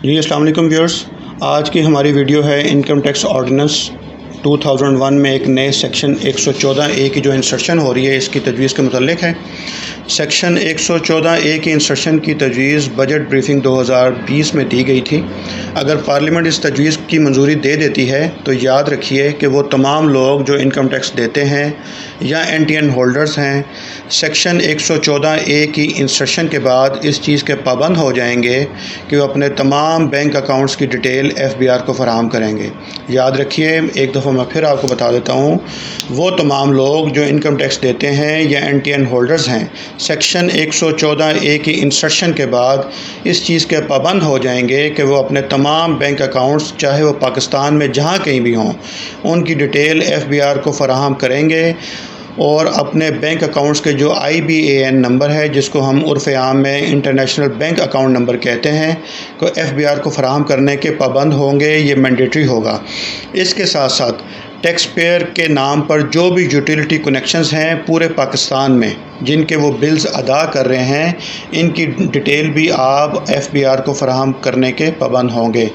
جی السلام علیکم ویورز، آج کی ہماری ویڈیو ہے انکم ٹیکس آرڈیننس 2001 میں ایک نئے سیکشن 114A کی جو انسرشن ہو رہی ہے اس کی تجویز کے متعلق ہے۔ سیکشن 114A کی انسرشن کی تجویز بجٹ بریفنگ 2020 میں دی گئی تھی۔ اگر پارلیمنٹ اس تجویز کی منظوری دے دیتی ہے تو یاد رکھیے کہ وہ تمام لوگ جو انکم ٹیکس دیتے ہیں یا NTN ہولڈرز ہیں، سیکشن 114A کی انسرشن کے بعد اس چیز کے پابند ہو جائیں گے کہ وہ اپنے تمام بینک اکاؤنٹس کی ڈیٹیل FBR کو فراہم کریں گے۔ یاد رکھیے، ایک دفعہ میں پھر آپ کو بتا دیتا ہوں، وہ تمام لوگ جو انکم ٹیکس دیتے ہیں یا NTN ہولڈرز ہیں، سیکشن 114A کی انسرشن کے بعد اس چیز کے پابند ہو جائیں گے کہ وہ اپنے تمام بینک اکاؤنٹس، چاہے وہ پاکستان میں جہاں کہیں بھی ہوں، ان کی ڈیٹیل FBR کو فراہم کریں گے، اور اپنے بینک اکاؤنٹس کے جو IBAN نمبر ہے، جس کو ہم عرف عام میں انٹرنیشنل بینک اکاؤنٹ نمبر کہتے ہیں، کو FBR کو فراہم کرنے کے پابند ہوں گے۔ یہ مینڈیٹری ہوگا۔ اس کے ساتھ ساتھ ٹیکس پیئر کے نام پر جو بھی یوٹیلیٹی کنیکشنز ہیں پورے پاکستان میں، جن کے وہ بلز ادا کر رہے ہیں، ان کی ڈیٹیل بھی آپ FBR کو فراہم کرنے کے پابند ہوں گے۔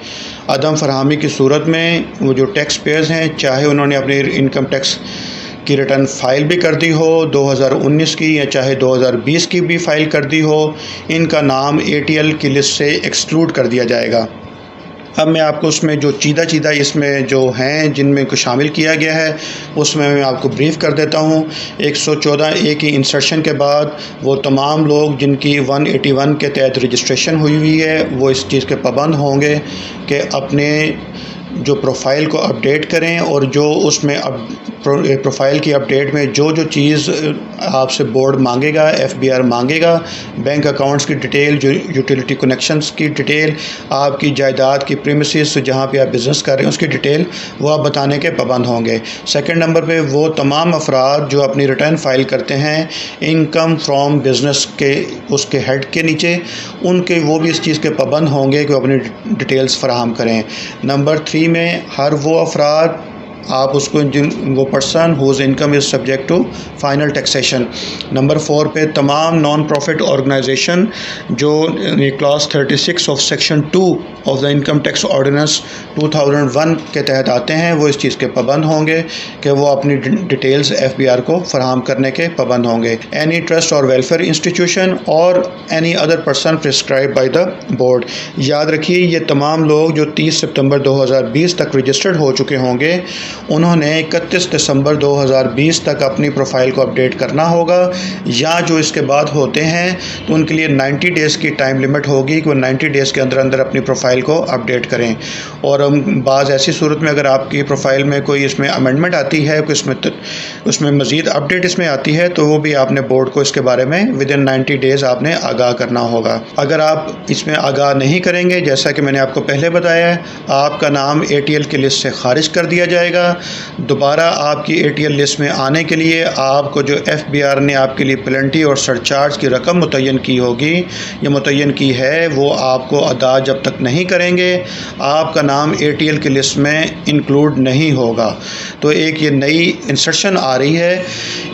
عدم فراہمی کی صورت میں وہ جو ٹیکس پیئرز ہیں، چاہے انہوں نے اپنی انکم ٹیکس کی ریٹرن فائل بھی کر دی ہو 2019 کی، یا چاہے 2020 کی بھی فائل کر دی ہو، ان کا نام ATL کی لسٹ سے ایکسکلوڈ کر دیا جائے گا۔ اب میں آپ کو اس میں جو چیدہ اس میں جو ہیں جن میں کو شامل کیا گیا ہے، اس میں آپ کو بریف کر دیتا ہوں۔ 114A کی انسرشن کے بعد وہ تمام لوگ جن کی 181 کے تحت رجسٹریشن ہوئی ہے، وہ اس چیز کے پابند ہوں گے کہ اپنے جو پروفائل کو اپڈیٹ کریں، اور جو اس میں پروفائل کی اپڈیٹ میں جو چیز آپ سے بورڈ مانگے گا، FBR مانگے گا، بینک اکاؤنٹس کی ڈیٹیل، جو یوٹیلیٹی کنیکشنز کی ڈیٹیل، آپ کی جائیداد کی پریمیسز جہاں پہ آپ بزنس کر رہے ہیں اس کی ڈیٹیل، وہ آپ بتانے کے پابند ہوں گے۔ سیکنڈ نمبر پہ وہ تمام افراد جو اپنی ریٹرن فائل کرتے ہیں انکم فرام بزنس کے اس کے ہیڈ کے نیچے، ان کے وہ بھی اس چیز کے پابند ہوں گے کہ وہ اپنی ڈیٹیلز فراہم کریں۔ نمبر 3 میں ہر وہ افراد، آپ اس کو وہ person whose income is subject to final taxation. Number 4 پہ تمام نان پروفٹ آرگنائزیشن جو clause 36 of section 2 of the income tax ordinance 2001 کے تحت آتے ہیں، وہ اس چیز کے پابند ہوں گے کہ وہ اپنی ڈیٹیلز FBR کو فراہم کرنے کے پابند ہوں گے۔ اینی ٹرسٹ اور ویلفیئر انسٹیٹیوشن اور any other person prescribed by the board. یاد رکھیے، یہ تمام لوگ جو 30 ستمبر 2020 تک رجسٹرڈ ہو چکے ہوں گے، انہوں نے 31 دسمبر 2020 تک اپنی پروفائل کو اپڈیٹ کرنا ہوگا، یا جو اس کے بعد ہوتے ہیں تو ان کے لیے 90 ڈیز کی ٹائم لیمٹ ہوگی کہ وہ 90 ڈیز کے اندر اپنی پروفائل کو اپڈیٹ کریں۔ اور بعض ایسی صورت میں اگر آپ کی پروفائل میں کوئی اس میں امینڈمنٹ آتی ہے، اس میں مزید اپڈیٹ اس میں آتی ہے، تو وہ بھی آپ نے بورڈ کو اس کے بارے میں ودن 90 ڈیز آپ نے آگاہ کرنا ہوگا۔ اگر آپ اس میں آگاہ نہیں کریں گے، جیسا کہ میں نے آپ کو پہلے بتایا ہے، آپ کا نام ATL کی لسٹ سے خارج کر دیا جائے گا۔ دوبارہ آپ کی ATL لسٹ میں آنے کے لیے آپ کو جو FBR نے آپ کے لیے پلنٹی اور سرچارج کی رقم متعین کی ہوگی یا متعین کی ہے، وہ آپ کو ادا جب تک نہیں کریں گے، آپ کا نام ATL کی لسٹ میں انکلوڈ نہیں ہوگا۔ تو ایک یہ نئی انسرشن آ رہی ہے،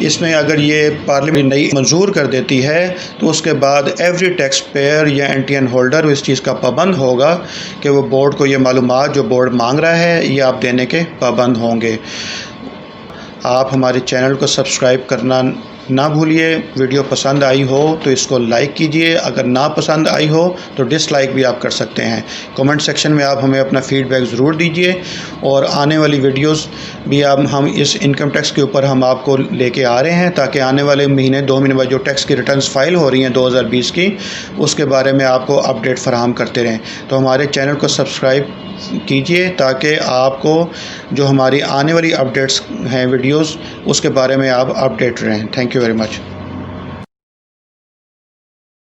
اس میں اگر یہ پارلیمنٹ نئی منظور کر دیتی ہے تو اس کے بعد ایوری ٹیکس پیئر یا NTN ہولڈر اس چیز کا پابند ہوگا کہ وہ بورڈ کو یہ معلومات جو بورڈ مانگ رہا ہے یہ آپ دینے کے پابند ہوں گے۔ آپ ہمارے چینل کو سبسکرائب کرنا نہ بھولیے۔ ویڈیو پسند آئی ہو تو اس کو لائک کیجئے، اگر نہ پسند آئی ہو تو ڈس لائک بھی آپ کر سکتے ہیں۔ کمنٹ سیکشن میں آپ ہمیں اپنا فیڈ بیک ضرور دیجئے، اور آنے والی ویڈیوز بھی ہم اس انکم ٹیکس کے اوپر ہم آپ کو لے کے آ رہے ہیں، تاکہ آنے والے مہینے 2 مہینے بعد جو ٹیکس کی ریٹرنز فائل ہو رہی ہیں 2020 کی، اس کے بارے میں آپ کو اپڈیٹ فراہم کرتے رہیں۔ تو ہمارے چینل کو سبسکرائب کیجئے تاکہ آپ کو جو ہماری آنے والی اپڈیٹس ہیں ویڈیوز، اس کے بارے میں آپ اپڈیٹ رہیں۔ Thank you very much.